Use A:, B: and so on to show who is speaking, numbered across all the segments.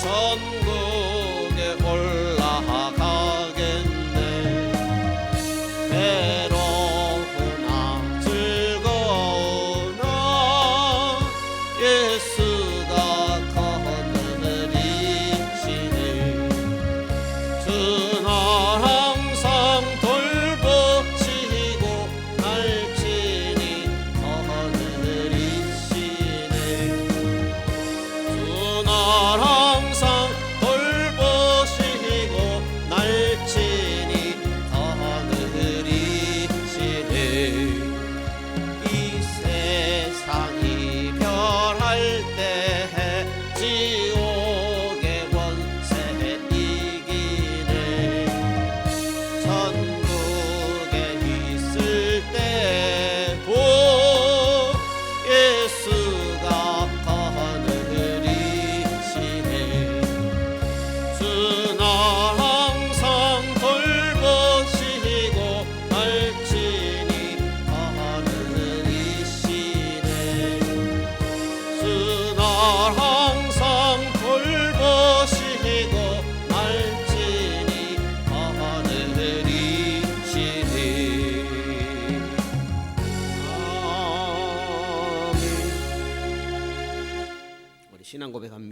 A: 천국에 올라가겠네.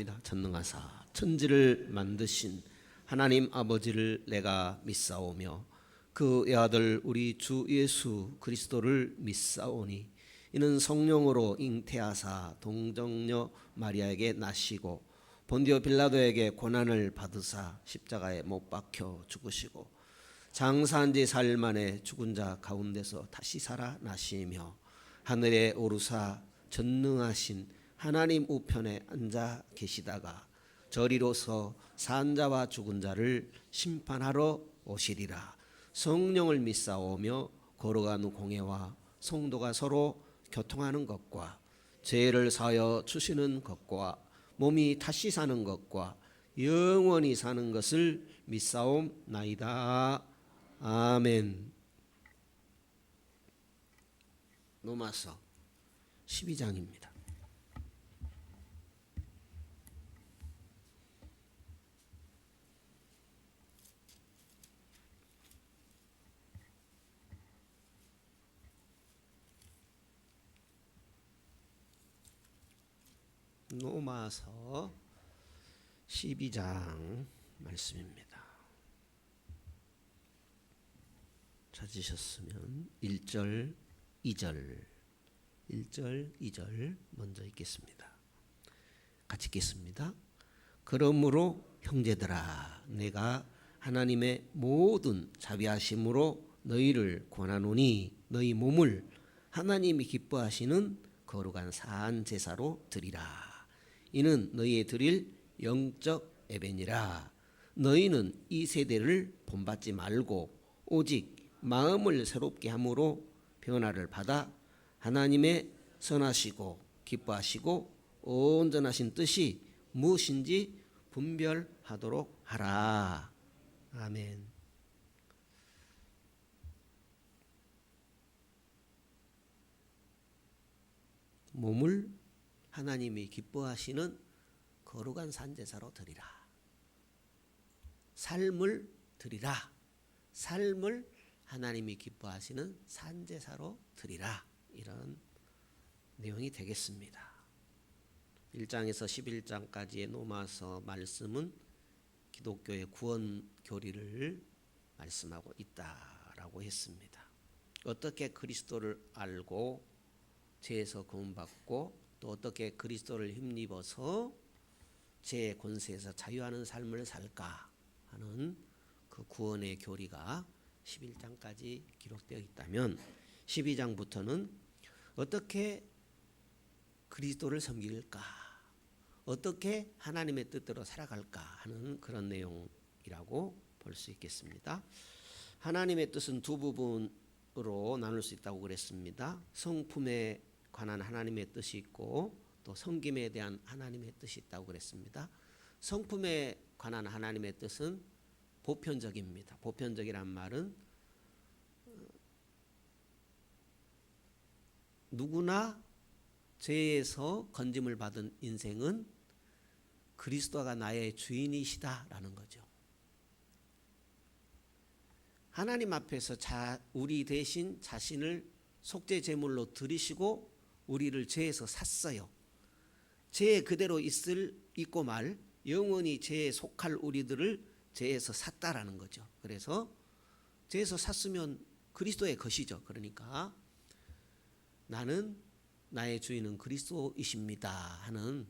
A: 기도합니다. 전능하사 천지를 만드신 하나님 아버지를 내가 믿사오며 그 외아들 우리 주 예수 그리스도를 믿사오니 이는 성령으로 잉태하사 동정녀 마리아에게 나시고 본디오 빌라도에게 고난을 받으사 십자가에 못 박혀 죽으시고 장사한 지 사흘 만에 죽은 자 가운데서 다시 살아나시며 하늘에 오르사 전능하신 하나님 우편에 앉아 계시다가 저리로서 산 자와 죽은 자를 심판하러 오시리라. 성령을 믿사오며 거룩한 공회와 성도가 서로 교통하는 것과 죄를 사하여 주시는 것과 몸이 다시 사는 것과 영원히 사는 것을 믿사옵나이다. 아멘. 로마서 12장입니다. 로마서 12장 말씀입니다. 찾으셨으면 1절, 2절, 1절, 2절 먼저 읽겠습니다. 같이 읽겠습니다. 그러므로 형제들아 내가 하나님의 모든 자비하심으로 너희를 권하노니 너희 몸을 하나님이 기뻐하시는 거룩한 산 제사로 드리라. 이는 너희의 드릴 영적 예배니라. 너희는 이 세대를 본받지 말고 오직 마음을 새롭게 함으로 변화를 받아 하나님의 선하시고 기뻐하시고 온전하신 뜻이 무엇인지 분별하도록 하라. 아멘. 몸을 하나님이 기뻐하시는 거룩한 산제사로 드리라. 삶을 드리라. 삶을 하나님이 기뻐하시는 산제사로 드리라. 이런 내용이 되겠습니다. 1장에서 11장까지의 로마서 말씀은 기독교의 구원 교리를 말씀하고 있다라고 했습니다. 어떻게 그리스도를 알고 죄에서 구원받고 또 어떻게 그리스도를 힘입어서 죄의 권세에서 자유하는 삶을 살까 하는 그 구원의 교리가 11장까지 기록되어 있다면 12장부터는 어떻게 그리스도를 섬길까, 어떻게 하나님의 뜻대로 살아갈까 하는 그런 내용이라고 볼 수 있겠습니다. 하나님의 뜻은 두 부분으로 나눌 수 있다고 그랬습니다. 성품에 관한 하나님의 뜻이 있고 또 섬김에 대한 하나님의 뜻이 있다고 그랬습니다. 성품에 관한 하나님의 뜻은 보편적입니다. 보편적이란 말은 누구나 죄에서 건짐을 받은 인생은 그리스도가 나의 주인이시다라는 거죠. 하나님 앞에서 우리 대신 자신을 속죄 제물로 드리시고 우리를 죄에서 샀어요. 죄에 그대로 있고 말 영원히 죄에 속할 우리들을 죄에서 샀다라는 거죠. 그래서 죄에서 샀으면 그리스도의 것이죠. 그러니까 나는 나의 주인은 그리스도이십니다 하는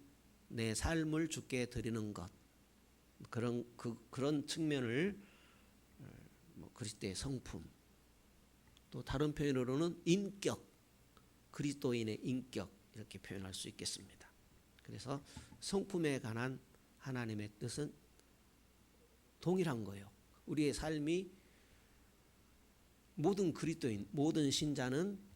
A: 내 삶을 주께 드리는 것, 그런 측면을 그리스도의 성품, 또 다른 표현으로는 인격, 그리스도인의 인격 이렇게 표현할 수 있겠습니다. 그래서 성품에 관한 하나님의 뜻은 동일한 거예요. 우리의 삶이 모든 그리스도인, 모든 신자는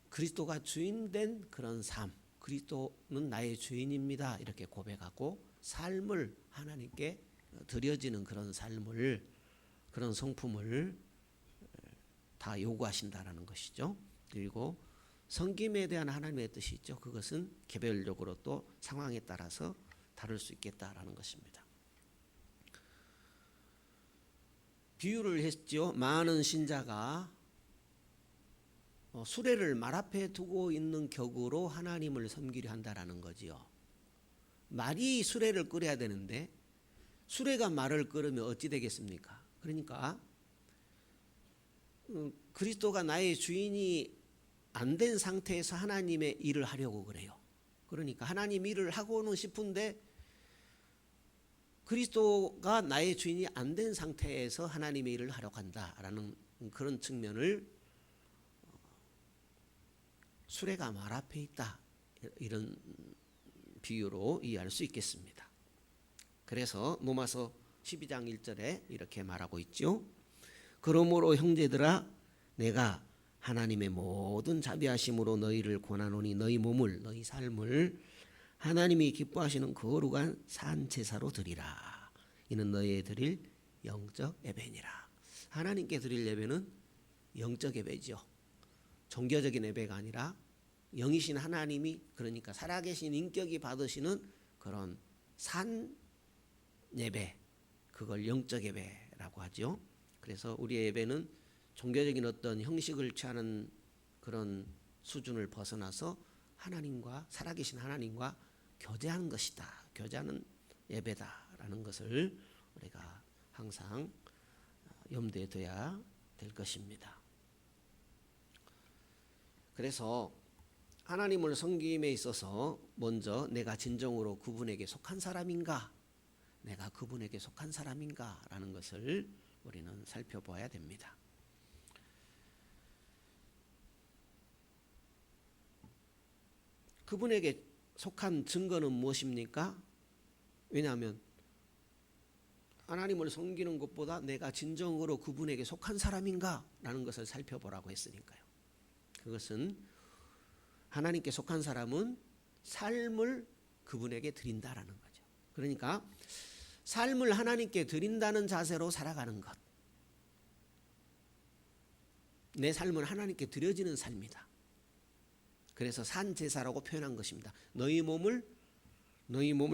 A: 그리스도가 주인된 그런 삶, 그리스도는 나의 주인입니다 이렇게 고백하고 삶을 하나님께 드려지는 그런 삶을, 그런 성품을 다 요구하신다라는 것이죠. 그리고 섬김에 대한 하나님의 뜻이 있죠. 그것은 개별적으로 또 상황에 따라서 다를 수 있겠다라는 것입니다. 비유를 했죠. 많은 신자가 수레를 말 앞에 두고 있는 격으로 하나님을 섬기려 한다라는 거지요. 말이 수레를 끓여야 되는데 수레가 말을 끓으면 어찌 되겠습니까? 그러니까 그리스도가 나의 주인이 안 된 상태에서 하나님의 일을 하려고 그래요. 그러니까 하나님 일을 하고는 싶은데 그리스도가 나의 주인이 안 된 상태에서 하나님의 일을 하려고 한다라는 그런 측면을 수레가 말 앞에 있다, 이런 비유로 이해할 수 있겠습니다. 그래서 로마서 12장 1절에 이렇게 말하고 있죠. 그러므로 형제들아, 내가 하나님의 모든 자비하심으로 너희를 권하노니 너희 몸을, 너희 삶을 하나님이 기뻐하시는 거룩한 산 제사로 드리라. 이는 너희에 드릴 영적 예배니라. 하나님께 드릴 예배는 영적 예배죠. 종교적인 예배가 아니라 영이신 하나님이, 그러니까 살아계신 인격이 받으시는 그런 산 예배, 그걸 영적 예배라고 하죠. 그래서 우리의 예배는 종교적인 어떤 형식을 취하는 그런 수준을 벗어나서 하나님과, 살아계신 하나님과 교제하는 것이다, 교제하는 예배다라는 것을 우리가 항상 염두에 둬야 될 것입니다. 그래서 하나님을 섬김에 있어서 먼저 내가 진정으로 그분에게 속한 사람인가, 내가 그분에게 속한 사람인가 라는 것을 우리는 살펴봐야 됩니다. 그분에게 속한 증거는 무엇입니까? 왜냐하면 하나님을 섬기는 것보다 내가 진정으로 그분에게 속한 사람인가 라는 것을 살펴보라고 했으니까요. 그것은 하나님께 속한 사람은 삶을 그분에게 드린다라는 거죠. 그러니까 삶을 하나님께 드린다는 자세로 살아가는 것, 내 삶은 하나님께 드려지는 삶이다. 그래서 산 제사라고 표현한 것입니다. 너희 몸을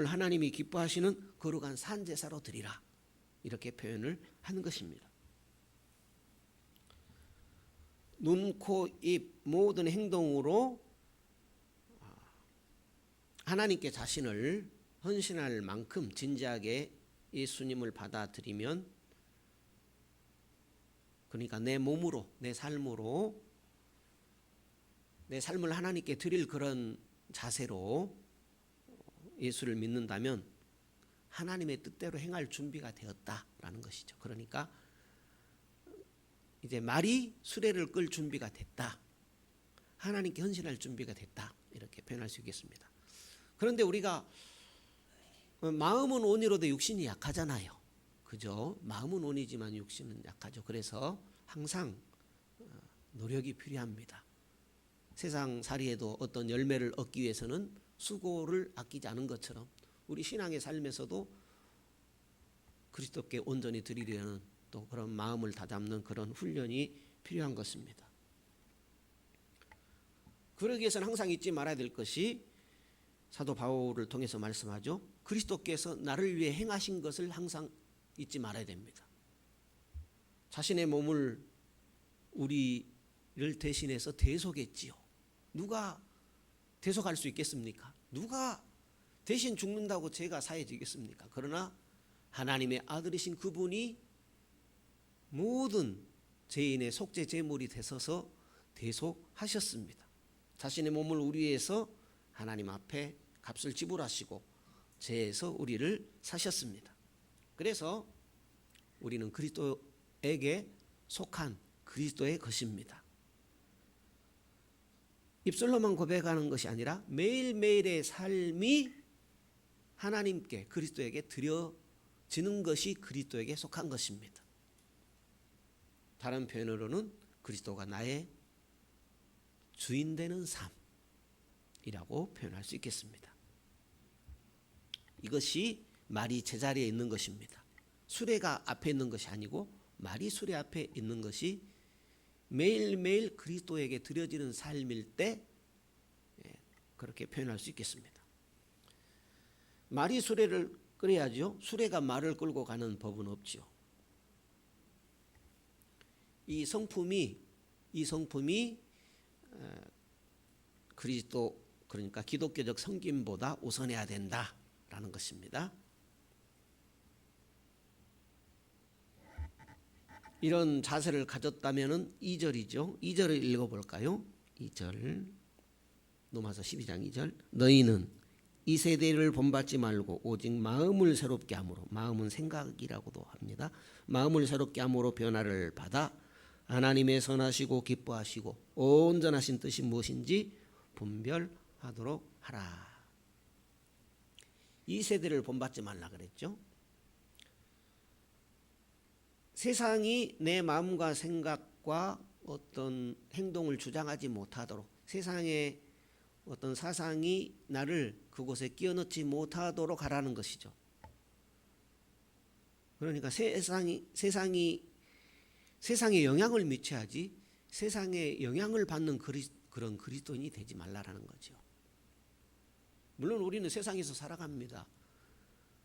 A: 하나님이 기뻐하시는 거룩한 산 제사로 드리라, 이렇게 표현을 한 것입니다. 눈, 코, 입 모든 행동으로 하나님께 자신을 헌신할 만큼 진지하게 예수님을 받아들이면, 그러니까 내 몸으로, 내 삶으로, 내 삶을 하나님께 드릴 그런 자세로 예수를 믿는다면 하나님의 뜻대로 행할 준비가 되었다라는 것이죠. 그러니까 이제 말이 수레를 끌 준비가 됐다, 하나님께 헌신할 준비가 됐다, 이렇게 표현할 수 있겠습니다. 그런데 우리가 마음은 온이로도 육신이 약하잖아요. 그죠? 마음은 온이지만 육신은 약하죠. 그래서 항상 노력이 필요합니다. 세상 살이에도 어떤 열매를 얻기 위해서는 수고를 아끼지 않은 것처럼 우리 신앙의 삶에서도 그리스도께 온전히 드리려는 또 그런 마음을 다잡는 그런 훈련이 필요한 것입니다. 그러기 위해서는 항상 잊지 말아야 될 것이 사도 바울을 통해서 말씀하죠. 그리스도께서 나를 위해 행하신 것을 항상 잊지 말아야 됩니다. 자신의 몸을 우리를 대신해서 대속했지요. 누가 대속할 수 있겠습니까? 누가 대신 죽는다고 죄가 사해지겠습니까? 그러나 하나님의 아들이신 그분이 모든 죄인의 속죄 제물이 되셔서 대속하셨습니다. 자신의 몸을 우리 위해서 하나님 앞에 값을 지불하시고 죄에서 우리를 사셨습니다. 그래서 우리는 그리스도에게 속한 그리스도의 것입니다. 입술로만 고백하는 것이 아니라 매일매일의 삶이 하나님께, 그리스도에게 드려지는 것이 그리스도에게 속한 것입니다. 다른 표현으로는 그리스도가 나의 주인 되는 삶이라고 표현할 수 있겠습니다. 이것이 말이 제자리에 있는 것입니다. 수레가 앞에 있는 것이 아니고 말이 수레 앞에 있는 것이 매일매일 그리스도에게 드려지는 삶일 때 그렇게 표현할 수 있겠습니다. 말이 수레를 끌어야죠. 수레가 말을 끌고 가는 법은 없죠. 이 성품이 그리스도, 그러니까 기독교적 섬김보다 우선해야 된다라는 된다라는 것입니다. 이런 자세를 가졌다면은 2절이죠. 2절을 읽어볼까요? 2절 로마서 12장 2절 너희는 이 세대를 본받지 말고 오직 마음을 새롭게 함으로, 마음은 생각이라고도 합니다. 마음을 새롭게 함으로 변화를 받아 하나님의 선하시고 기뻐하시고 온전하신 뜻이 무엇인지 분별하도록 하라. 이 세대를 본받지 말라 그랬죠. 세상이 내 마음과 생각과 어떤 행동을 주장하지 못하도록, 세상의 어떤 사상이 나를 그곳에 끼워넣지 못하도록 하라는 것이죠. 그러니까 세상에 영향을 미쳐야지 세상에 영향을 받는 그런 그리스도인이 되지 말라라는 거죠. 물론 우리는 세상에서 살아갑니다.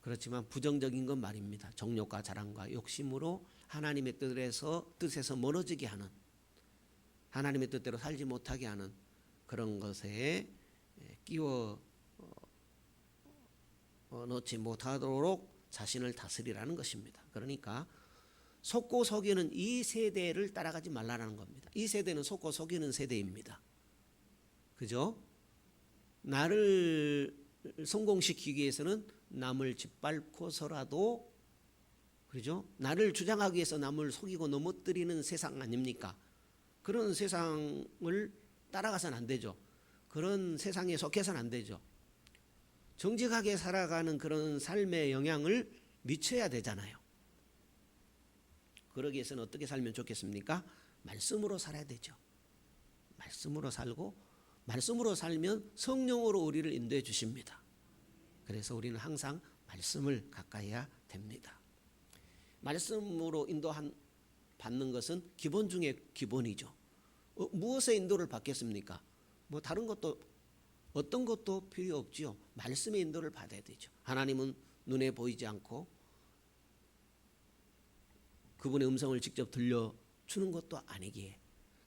A: 그렇지만 부정적인 건 말입니다. 정욕과 자랑과 욕심으로 하나님의 뜻에서 멀어지게 하는, 하나님의 뜻대로 살지 못하게 하는 그런 것에 끼워 넣지 못하도록 자신을 다스리라는 것입니다. 그러니까 속고 속이는 이 세대를 따라가지 말라는 겁니다. 이 세대는 속고 속이는 세대입니다. 그죠? 나를 성공시키기 위해서는 남을 짓밟고서라도, 그죠? 나를 주장하기 위해서 남을 속이고 넘어뜨리는 세상 아닙니까? 그런 세상을 따라가서는 안 되죠. 그런 세상에 속해서는 안 되죠. 정직하게 살아가는 그런 삶의 영향을 미쳐야 되잖아요. 그러기 위해서는 어떻게 살면 좋겠습니까? 말씀으로 살아야 되죠. 말씀으로 살고, 말씀으로 살면 성령으로 우리를 인도해 주십니다. 그래서 우리는 항상 말씀을 가까이야 됩니다. 말씀으로 받는 것은 기본 중에 기본이죠. 무엇에 인도를 받겠습니까? 뭐 다른 것도 어떤 것도 필요 없지요. 말씀의 인도를 받아야 되죠. 하나님은 눈에 보이지 않고 그분의 음성을 직접 들려주는 것도 아니기에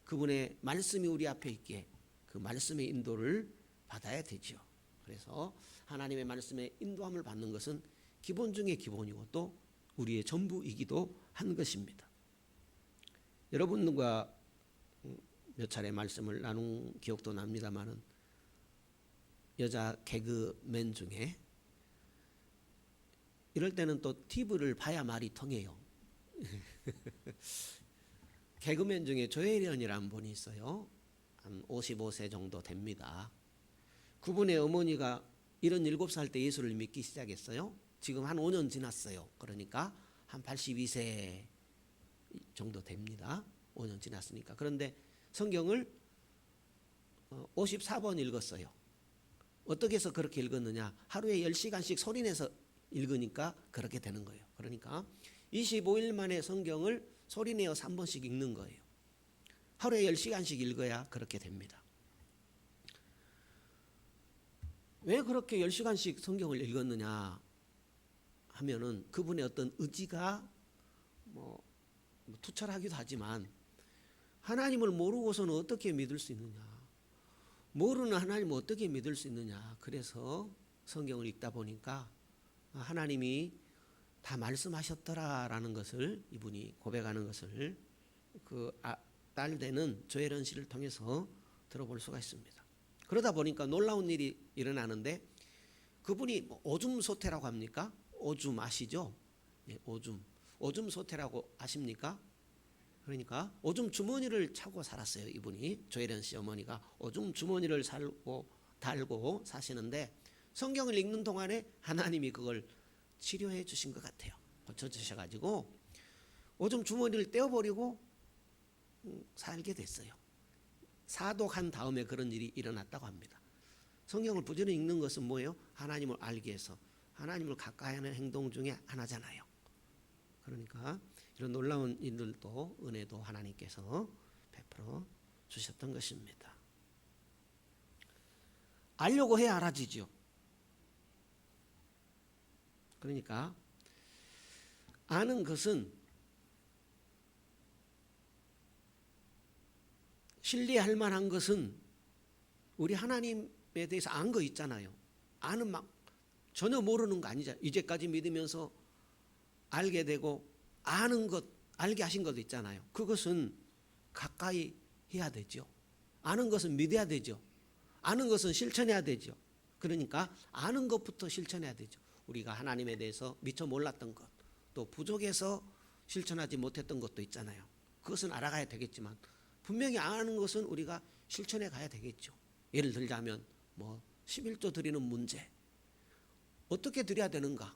A: 그분의 말씀이 우리 앞에 있기에 그 말씀의 인도를 받아야 되죠. 그래서 하나님의 말씀의 인도함을 받는 것은 기본 중에 기본이고 또 우리의 전부이기도 한 것입니다. 여러분과 몇 차례 말씀을 나눈 기억도 납니다만은 여자 개그맨 중에 이럴 때는 또 TV를 봐야 말이 통해요. 개그맨 중에 조혜련이라는 분이 있어요. 한 55세 정도 됩니다. 그분의 어머니가 77살 때 예수를 믿기 시작했어요. 지금 한 5년 지났어요. 그러니까 한 82세 정도 됩니다. 5년 지났으니까. 그런데 성경을 54번 읽었어요. 어떻게 해서 그렇게 읽었느냐? 하루에 10시간씩 소리내서 읽으니까 그렇게 되는 거예요. 그러니까 25일 만에 성경을 소리내어 3번씩 읽는 거예요. 하루에 10시간씩 읽어야 그렇게 됩니다. 왜 그렇게 10시간씩 성경을 읽었느냐 하면은 그분의 어떤 의지가 투철하기도 하지만 하나님을 모르고서는 어떻게 믿을 수 있느냐, 모르는 하나님을 어떻게 믿을 수 있느냐. 그래서 성경을 읽다 보니까 하나님이 다 말씀하셨더라라는 것을 이분이 고백하는 것을 그 딸 되는 조혜련 씨를 통해서 들어볼 수가 있습니다. 그러다 보니까 놀라운 일이 일어나는데 그분이 오줌 소태라고 합니까? 오줌 아시죠? 네, 오줌 소태라고 아십니까? 그러니까 오줌 주머니를 차고 살았어요. 이분이 조혜련 씨 어머니가 오줌 주머니를 달고 사시는데 성경을 읽는 동안에 하나님이 그걸 치료해 주신 것 같아요. 고쳐주셔가지고 오줌 주머니를 떼어버리고 살게 됐어요. 사독한 다음에 그런 일이 일어났다고 합니다. 성경을 부지런히 읽는 것은 뭐예요? 하나님을 알기 위해서 하나님을 가까이 하는 행동 중에 하나잖아요. 그러니까 이런 놀라운 일들도 은혜도 하나님께서 베풀어 주셨던 것입니다. 알려고 해야 알아지죠. 그러니까 아는 것은 신뢰할 만한 것은 우리 하나님에 대해서 안 거 있잖아요. 아는 막 전혀 모르는 거 아니잖아요. 이제까지 믿으면서 알게 되고 아는 것, 알게 하신 것도 있잖아요. 그것은 가까이 해야 되죠. 아는 것은 믿어야 되죠. 아는 것은 실천해야 되죠. 그러니까 아는 것부터 실천해야 되죠. 우리가 하나님에 대해서 미처 몰랐던 것, 또 부족해서 실천하지 못했던 것도 있잖아요. 그것은 알아가야 되겠지만 분명히 아는 것은 우리가 실천해 가야 되겠죠. 예를 들자면 11조 드리는 문제, 어떻게 드려야 되는가?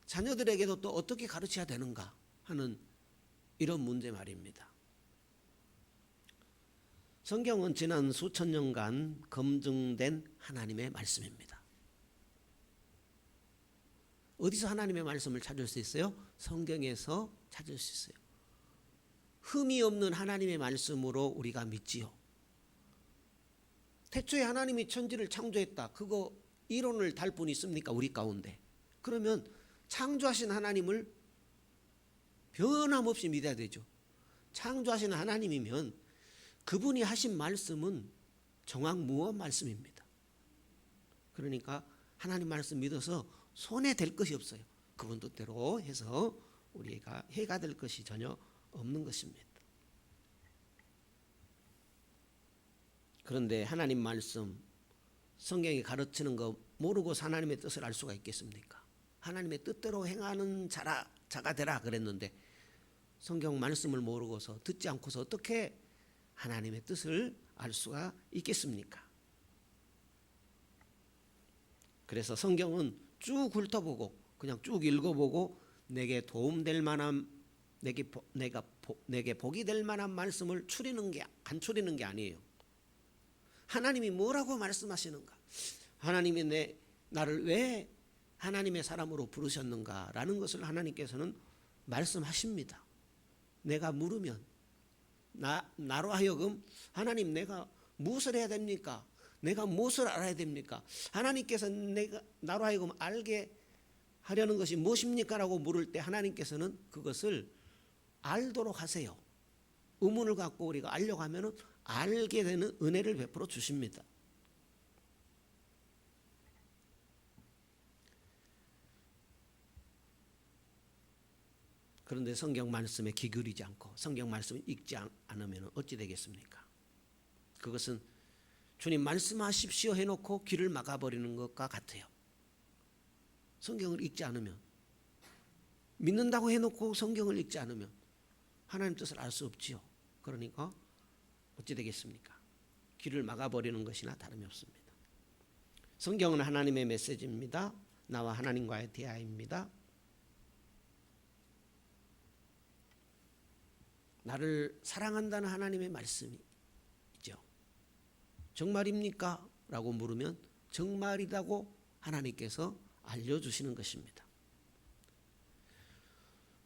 A: 자녀들에게도 또 어떻게 가르쳐야 되는가 하는 이런 문제 말입니다. 성경은 지난 수천 년간 검증된 하나님의 말씀입니다. 어디서 하나님의 말씀을 찾을 수 있어요? 성경에서 찾을 수 있어요. 흠이 없는 하나님의 말씀으로 우리가 믿지요. 태초에 하나님이 천지를 창조했다. 그거 이론을 달 분이 있습니까? 우리 가운데. 그러면 창조하신 하나님을 변함없이 믿어야 되죠. 창조하신 하나님이면 그분이 하신 말씀은 정확무한 말씀입니다. 그러니까 하나님 말씀 믿어서 손해될 것이 없어요. 그분 뜻대로 해서 우리가 해가 될 것이 전혀 없는 것입니다. 그런데 하나님 말씀, 성경이 가르치는 거 모르고 하나님의 뜻을 알 수가 있겠습니까? 하나님의 뜻대로 행하는 자가 되라 그랬는데 성경 말씀을 모르고서 듣지 않고서 어떻게 하나님의 뜻을 알 수가 있겠습니까? 그래서 성경은 쭉 훑어보고 그냥 쭉 읽어보고 내게 도움될 만한 내게 복이 될 만한 말씀을 안 추리는 게 아니에요. 하나님이 뭐라고 말씀하시는가? 하나님이 나를 왜 하나님의 사람으로 부르셨는가라는 것을 하나님께서는 말씀하십니다. 내가 물으면 나로 하여금 하나님 내가 무엇을 해야 됩니까? 내가 무엇을 알아야 됩니까? 하나님께서 나로 하여금 알게 하려는 것이 무엇입니까? 라고 물을 때 하나님께서는 그것을 알도록 하세요. 의문을 갖고 우리가 알려고 하면 알게 되는 은혜를 베풀어 주십니다. 그런데 성경 말씀에 귀 기울이지 않고 성경 말씀을 읽지 않으면 어찌 되겠습니까? 그것은 주님 말씀하십시오 해놓고 귀를 막아버리는 것과 같아요. 성경을 읽지 않으면, 믿는다고 해놓고 성경을 읽지 않으면 하나님 뜻을 알 수 없지요. 그러니까 어찌 되겠습니까? 귀를 막아버리는 것이나 다름이 없습니다. 성경은 하나님의 메시지입니다. 나와 하나님과의 대화입니다. 나를 사랑한다는 하나님의 말씀이죠. 정말입니까? 라고 물으면 정말이라고 하나님께서 알려주시는 것입니다.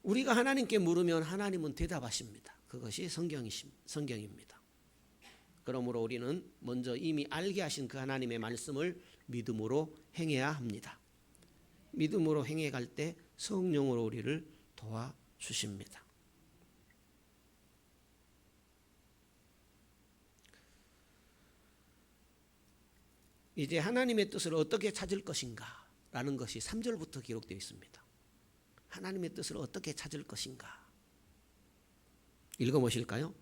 A: 우리가 하나님께 물으면 하나님은 대답하십니다. 그것이 성경입니다. 그러므로 우리는 먼저 이미 알게 하신 그 하나님의 말씀을 믿음으로 행해야 합니다. 믿음으로 행해갈 때 성령으로 우리를 도와주십니다. 이제 하나님의 뜻을 어떻게 찾을 것인가 라는 것이 3절부터 기록되어 있습니다. 하나님의 뜻을 어떻게 찾을 것인가. 읽어보실까요?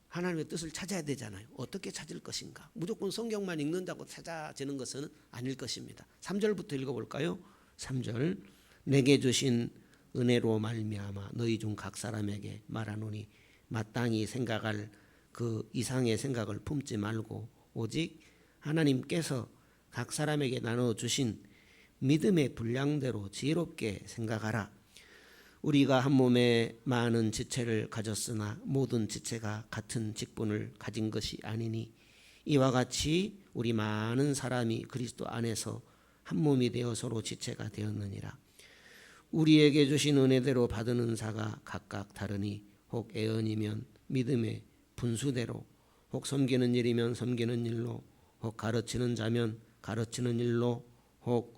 A: 하나님의 뜻을 찾아야 되잖아요. 어떻게 찾을 것인가. 무조건 성경만 읽는다고 찾아지는 것은 아닐 것입니다. 3절부터 읽어볼까요? 3절 내게 주신 은혜로 말미암아 너희 중 각 사람에게 말하노니 마땅히 생각할 그 이상의 생각을 품지 말고 오직 하나님께서 각 사람에게 나눠주신 믿음의 분량대로 지혜롭게 생각하라. 우리가 한 몸에 많은 지체를 가졌으나 모든 지체가 같은 직분을 가진 것이 아니니 이와 같이 우리 많은 사람이 그리스도 안에서 한 몸이 되어 서로 지체가 되었느니라. 우리에게 주신 은혜대로 받은 은사가 각각 다르니 혹 애언이면 믿음의 분수대로, 혹 섬기는 일이면 섬기는 일로, 혹 가르치는 자면 가르치는 일로, 혹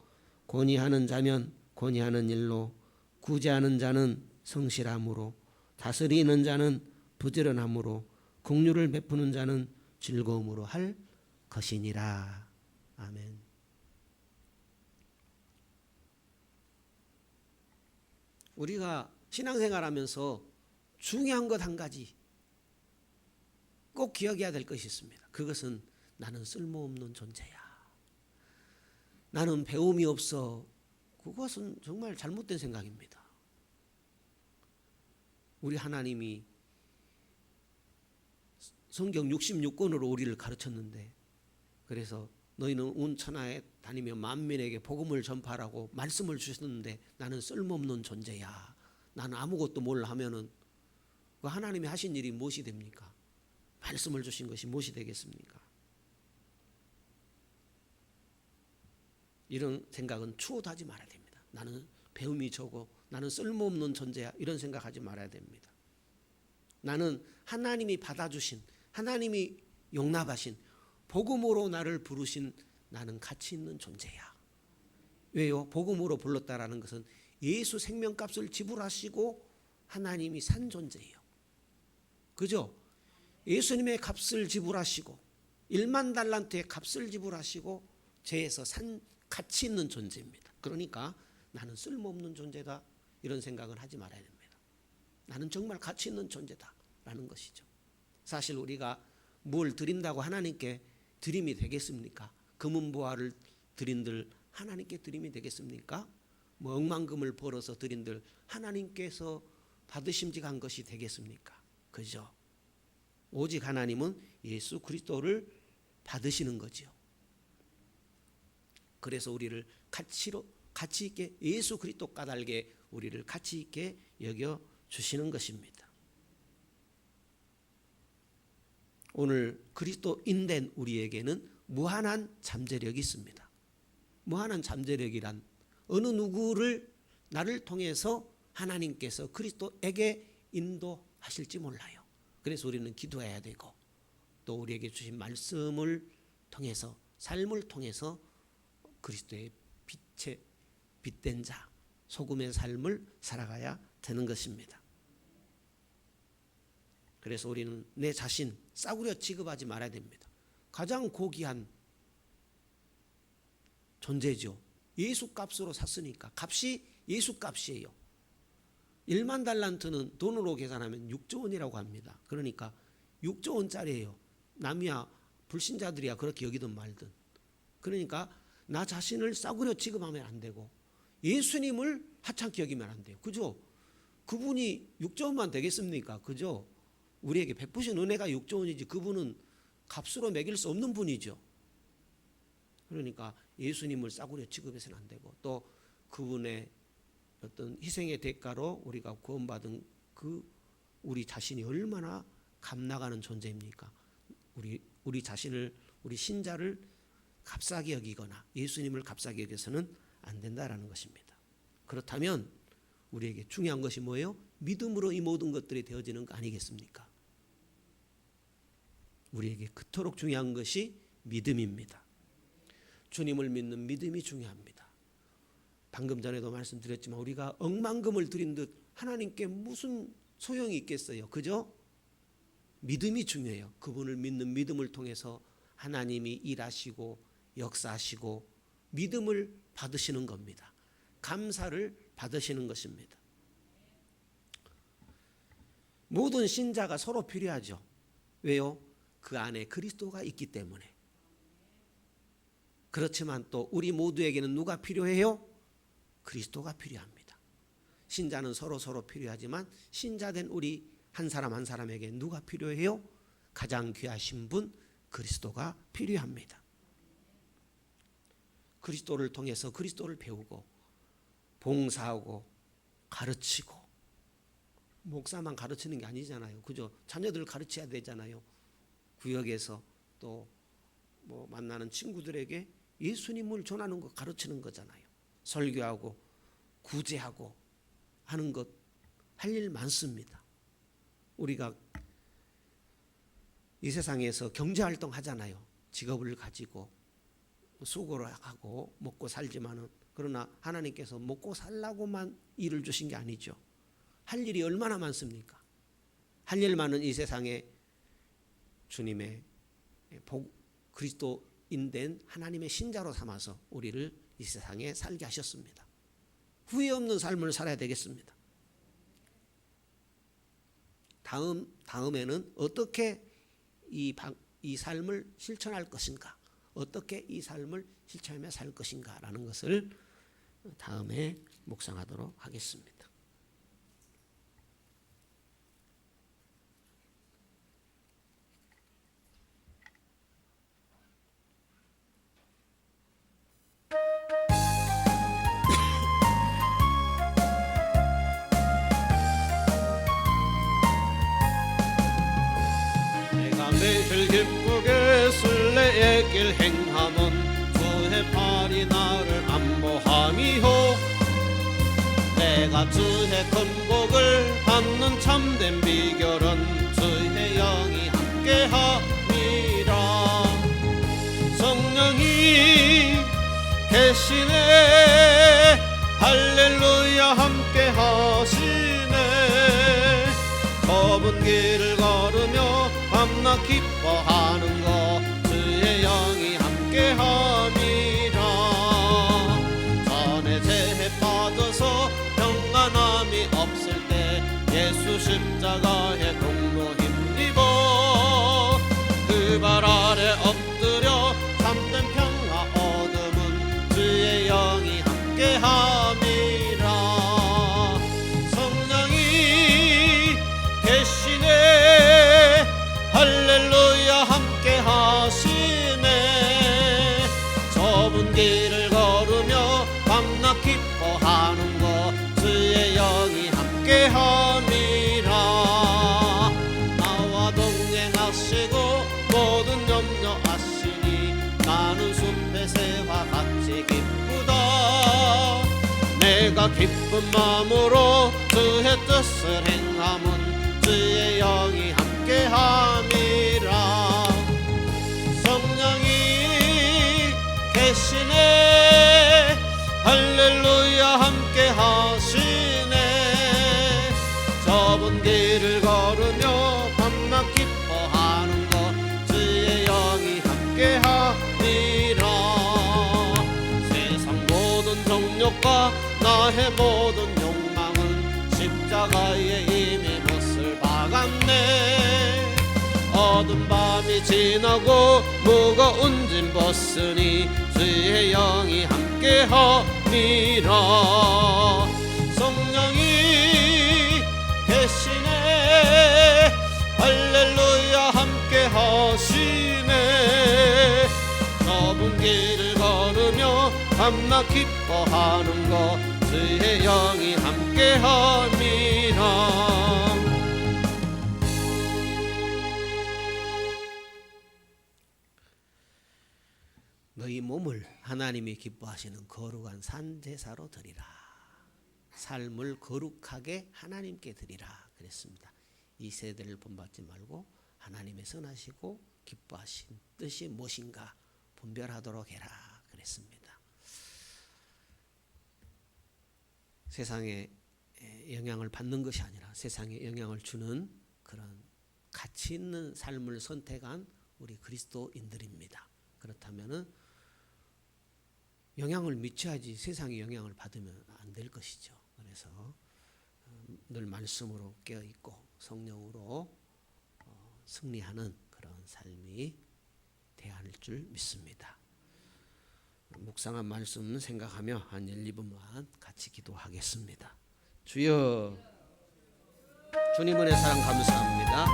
A: 권위하는 자면 권위하는 일로, 구제하는 자는 성실함으로, 다스리는 자는 부지런함으로, 긍휼을 베푸는 자는 즐거움으로 할 것이니라. 아멘. 우리가 신앙생활하면서 중요한 것 한 가지 꼭 기억해야 될 것이 있습니다. 그것은 나는 쓸모없는 존재야. 나는 배움이 없어. 그것은 정말 잘못된 생각입니다. 우리 하나님이 성경 66권으로 우리를 가르쳤는데, 그래서 너희는 온 천하에 다니며 만민에게 복음을 전파하라고 말씀을 주셨는데 나는 쓸모없는 존재야. 나는 아무것도 몰라 하면은 그 하나님이 하신 일이 무엇이 됩니까? 말씀을 주신 것이 무엇이 되겠습니까? 이런 생각은 추호도 하지 말아야 됩니다. 나는 배움이 적고 나는 쓸모없는 존재야, 이런 생각하지 말아야 됩니다. 나는 하나님이 받아주신, 하나님이 용납하신, 복음으로 나를 부르신 나는 가치 있는 존재야. 왜요? 복음으로 불렀다라는 것은 예수 생명값을 지불하시고 하나님이 산 존재예요. 그죠? 예수님의 값을 지불하시고 1만 달란트의 값을 지불하시고 죄에서 산 가치 있는 존재입니다. 그러니까 나는 쓸모없는 존재다, 이런 생각을 하지 말아야 됩니다. 나는 정말 가치 있는 존재다라는 것이죠. 사실 우리가 뭘 드린다고 하나님께 드림이 되겠습니까? 금은보화를 드린들 하나님께 드림이 되겠습니까? 뭐 억만금을 벌어서 드린들 하나님께서 받으심직한 것이 되겠습니까? 그죠? 오직 하나님은 예수 그리스도를 받으시는 거죠. 그래서 우리를 가치 있게, 예수 그리스도 까닭에 우리를 가치 있게 여겨 주시는 것입니다. 오늘 그리스도인된 우리에게는 무한한 잠재력이 있습니다. 무한한 잠재력이란 어느 누구를 나를 통해서 하나님께서 그리스도에게 인도하실지 몰라요. 그래서 우리는 기도해야 되고, 또 우리에게 주신 말씀을 통해서, 삶을 통해서 그리스도의 빛에 빛된 자, 소금의 삶을 살아가야 되는 것입니다. 그래서 우리는 내 자신 싸구려 취급하지 말아야 됩니다. 가장 고귀한 존재죠. 예수 값으로 샀으니까. 값이 예수 값이에요. 1만 달란트는 돈으로 계산하면 6조 원이라고 합니다. 그러니까 6조 원짜리예요. 남이야 불신자들이야 그렇게 여기든 말든. 그러니까 나 자신을 싸구려 취급하면 안 되고 예수님을 하찮게 여기면 안 돼요. 그죠? 그분이 6조 원만 되겠습니까? 그죠? 우리에게 베푸신 은혜가 6조 원이지 그분은 값으로 매길 수 없는 분이죠. 그러니까 예수님을 싸구려 취급해서는 안 되고, 또 그분의 어떤 희생의 대가로 우리가 구원받은 그 우리 자신이 얼마나 값나가는 존재입니까? 우리 자신을, 우리 신자를 값싸게 여기거나 예수님을 값싸게 여겨서는 안 된다라는 것입니다. 그렇다면 우리에게 중요한 것이 뭐예요? 믿음으로 이 모든 것들이 되어지는 거 아니겠습니까? 우리에게 그토록 중요한 것이 믿음입니다. 주님을 믿는 믿음이 중요합니다. 방금 전에도 말씀드렸지만 우리가 억만금을 드린 듯 하나님께 무슨 소용이 있겠어요? 그죠? 믿음이 중요해요. 그분을 믿는 믿음을 통해서 하나님이 일하시고 역사하시고 믿음을 받으시는 겁니다. 감사를 받으시는 것입니다. 모든 신자가 서로 필요하죠. 왜요? 그 안에 그리스도가 있기 때문에. 그렇지만 또 우리 모두에게는 누가 필요해요? 그리스도가 필요합니다. 신자는 서로 필요하지만 신자된 우리 한 사람 한 사람에게 누가 필요해요? 가장 귀하신 분 그리스도가 필요합니다. 그리스도를 통해서 그리스도를 배우고 봉사하고 가르치고, 목사만 가르치는 게 아니잖아요. 그죠? 자녀들 가르쳐야 되잖아요. 구역에서 또 뭐 만나는 친구들에게 예수님을 전하는 거 가르치는 거잖아요. 설교하고 구제하고 하는 것, 할 일 많습니다. 우리가 이 세상에서 경제활동 하잖아요. 직업을 가지고 수고를 하고 먹고 살지만은, 그러나 하나님께서 먹고 살라고만 일을 주신 게 아니죠. 할 일이 얼마나 많습니까? 할 일 많은 이 세상에 주님의 그리스도인된 하나님의 신자로 삼아서 우리를 이 세상에 살게 하셨습니다. 후회 없는 삶을 살아야 되겠습니다. 다음에는 어떻게 이 삶을 실천할 것인가, 어떻게 이 삶을 실천하며 살 것인가라는 것을 다음에 묵상하도록 하겠습니다.
B: 매일 기쁘게 순례의 길 행함은 주의 팔이 나를 안보함이요 내가 주의 큰 복을 받는 참된 비결은 주의 영이 함께함이라 성령이 계시네 할렐루야 함께하시네 좁은 길을 걸으며 밤낮 기뻐하는 것 주의 영이 함께함이라 전에 죄에 빠져서 평안함이 없을 때 예수 십자가의 공로 힘입어 그 발 아래 엎드려 참된 평화 얻음은 주의 영이 함께함이라 성령이 계시네 할렐루야 함께하시네 좁은 길을 걸으며 밤낮 기뻐하는 것 주의 영이 함께함이라 나와 동행하시고 모든 염려 아시니 나는 숲의 새와 같이 기쁘다 내가 기쁜 마음으로 주의 뜻을 행함은 주의 영이 함께함이라 성령이 계시네 할렐루야 함께하시네 좁은 길을 걸으며 밤낮 기뻐하는 것 주의 영이 함께함이라 세상 모든 정욕과 나의 모든 욕망은 십자가에 이미 못을 박았네 어두운 밤이 지나고 무거운 짐 벗으니 주의 영이 함께함이라 성령이 계시네 할렐루야 함께하시네 좁은 길을 걸으며 밤낮 기뻐하는 것 주의 영이 함께함이라
A: 너희 몸을 하나님이 기뻐하시는 거룩한 산제사로 드리라 삶을 거룩하게 하나님께 드리라 그랬습니다. 이 세대를 본받지 말고 하나님의 선하시고 기뻐하신 뜻이 무엇인가 분별하도록 해라 그랬습니다. 세상에 영향을 받는 것이 아니라 세상에 영향을 주는 그런 가치 있는 삶을 선택한 우리 그리스도인들입니다. 그렇다면은 영향을 미쳐야지 세상에 영향을 받으면 안 될 것이죠. 그래서 늘 말씀으로 깨어있고 성령으로 승리하는 그런 삶이 돼야 할 줄 믿습니다. 묵상한 말씀 생각하며 한 1, 2분만 같이 기도하겠습니다. 주여 주님 은혜 사랑 감사합니다.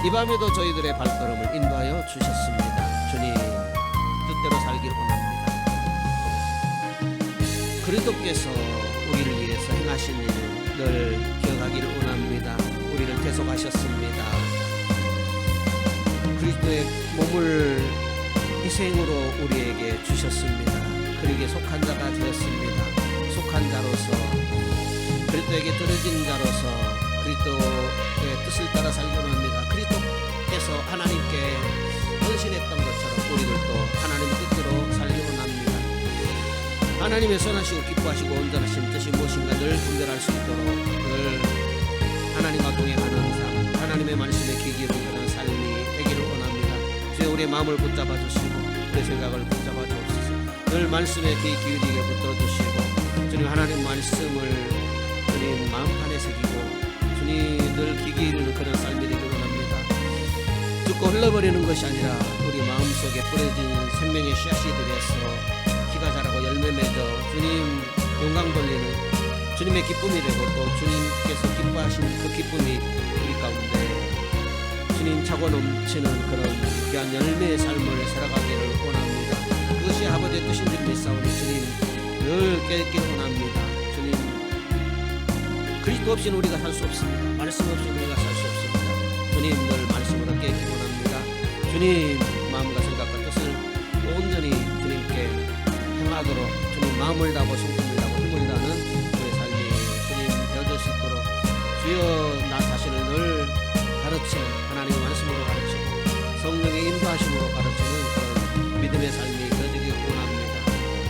A: 이 밤에도 저희들의 발걸음을 인도하여 주셨습니다. 주님 뜻대로 살기를 원합니다. 그리스도께서 우리를 위해서 행하신 일을 늘 기억하기를 원합니다. 우리를 대속하셨습니다. 그리스도의 몸을 희생으로 우리에게 주셨습니다. 그에게 속한 자가 되었습니다. 속한 자로서 그리스도에게 드려진 자로서 그리스도의 뜻을 따라 살기를 원합니다. 그리스도께서 하나님께 헌신했던 것처럼 우리들도 하나님의 뜻대로 살기를 원합니다. 하나님의 선하시고 기뻐하시고 온전하신 뜻이 무엇인가 늘 분별할 수 있도록 늘 하나님과 동행하는 삶, 하나님의 말씀에 귀 기울이는 삶이 되기를 원합니다. 주여 우리 우리의 마음을 붙잡아 주시고 우리의 생각을 붙잡아 주옵소서. 늘 말씀에 귀 기울이게 붙들어 주시고 주님 하나님 말씀을 주님 마음판에 새기고 주님 늘 귀 기울이는 그런 삶이 되기를 원합니다. 죽고 흘러버리는 것이 아니라 우리 마음속에 뿌려진 생명의 씨앗이 들여서 키가 자라고 열매 맺어 주님 영광 돌리는 주님의 기쁨이 되고 또 주님께서 기뻐하신 그 기쁨이 우리 가운데 주님 차고 넘치는 그런 귀한 열매의 삶을 살아가기를 원합니다. 그것이 아버지의 뜻인 줄 믿사오니 주님 늘 깨닫기를 원합니다. 주님 그리스도 없이는 우리가 살 수 없습니다. 말씀 없이는 우리가 살 수 없습니다. 주님 늘 말씀으로 깨닫기를 원합니다. 주님 마음과 생각과 뜻을 온전히 주님께 행하도록 주님 마음을 다하고 성품을 다하고 힘을 다하는 수 있도록 주여 나 자신을 늘 가르치는 하나님의 말씀으로 가르치고 성령의 인도하심으로 가르치는 그런 믿음의 삶이 되어지길 원합니다.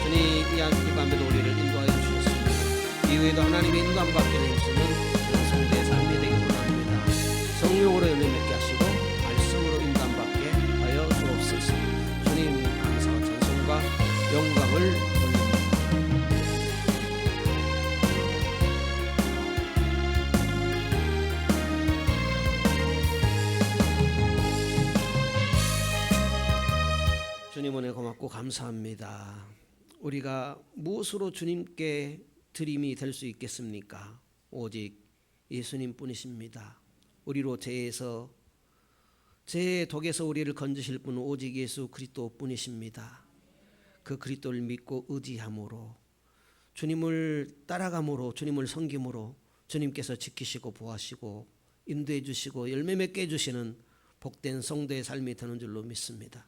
A: 주님 이 밤에도 우리를 인도하여 주셨습니다. 이후에도 하나님의 인도함 받게 되시는 그런 성도의 삶이 되길 원합니다. 성령으로 열매 맺게 하시고 말씀으로 인도함 받게 하여 주옵소서. 주님 감사와 찬송과 영광을 돌립니다. 주님 은혜 고맙고 감사합니다. 우리가 무엇으로 주님께 드림이 될 수 있겠습니까? 오직 예수님 뿐이십니다. 우리로 죄에서 죄의 독에서 우리를 건지실 분은 오직 예수 그리스도 뿐이십니다. 그 그리스도를 믿고 의지함으로 주님을 따라감으로 주님을 섬김으로 주님께서 지키시고 보호하시고 인도해 주시고 열매 맺게 해주시는 복된 성도의 삶이 되는 줄로 믿습니다.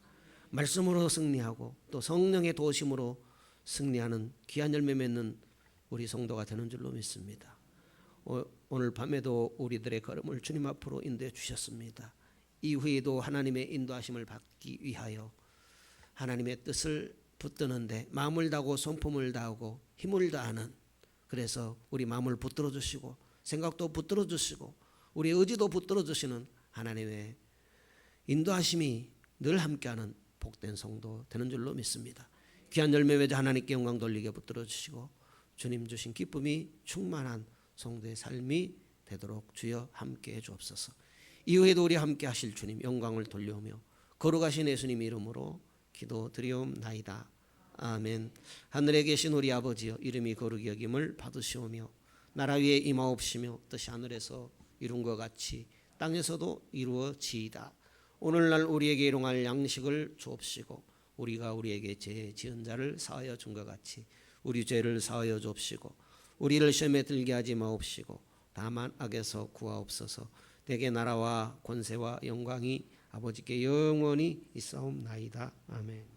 A: 말씀으로 승리하고 또 성령의 도우심으로 승리하는 귀한 열매 맺는 우리 성도가 되는 줄로 믿습니다. 오늘 밤에도 우리들의 걸음을 주님 앞으로 인도해 주셨습니다. 이후에도 하나님의 인도하심을 받기 위하여 하나님의 뜻을 붙드는데 마음을 다하고 성품을 다하고 힘을 다하는, 그래서 우리 마음을 붙들어 주시고 생각도 붙들어 주시고 우리 의지도 붙들어 주시는 하나님의 인도하심이 늘 함께하는 복된 성도 되는 줄로 믿습니다. 귀한 열매 맺어 하나님께 영광 돌리게 붙들어 주시고 주님 주신 기쁨이 충만한 성도의 삶이 되도록 주여 함께해 주옵소서. 이후에도 우리 함께 하실 주님 영광을 돌려오며 거룩하신 예수님 이름으로 기도드리옵나이다. 아멘. 하늘에 계신 우리 아버지여, 이름이 거룩히 여김을 받으시오며 나라 위에 임하옵시며 뜻이 하늘에서 이룬 것 같이 땅에서도 이루어지이다. 오늘날 우리에게 일용할 양식을 주옵시고 우리가 우리에게 죄 지은 자를 사하여 준 것 같이 우리 죄를 사하여 주옵시고 우리를 시험에 들게 하지 마옵시고 다만 악에서 구하옵소서. 대개 나라와 권세와 영광이 아버지께 영원히 있사옵나이다. 아멘.